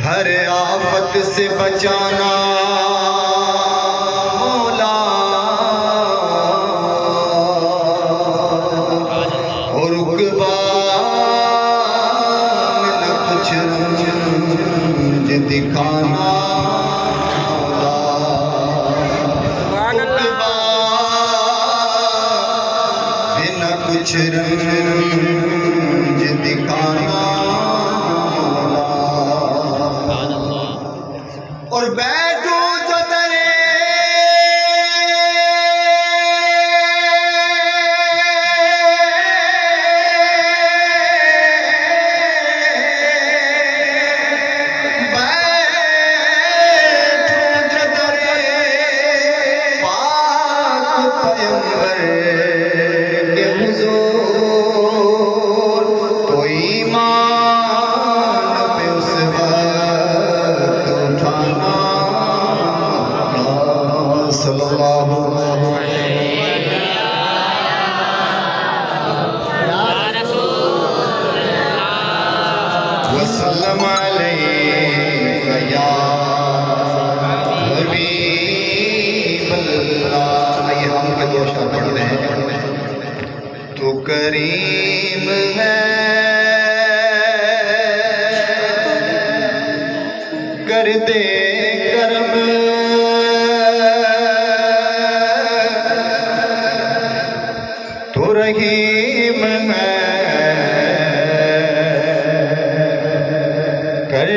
ہر آفت سے بچانا مولا، اور رقبہ میں نہ کچھ رنج دکھانا مولا، رقبہ میں نہ کچھ رنج دکھانا اور بیٹھو جو درے پاک پیغمبر کے حضور، تو ایمان پہ اس وقت اٹھانا صلی اللہ وسلم علیہ یا حبیب اللہ۔ آئیے ہم کے دو شعر پڑھ رہے ہیں۔ تو کریم ہے کر دے کرم، تو رحیم ہے کر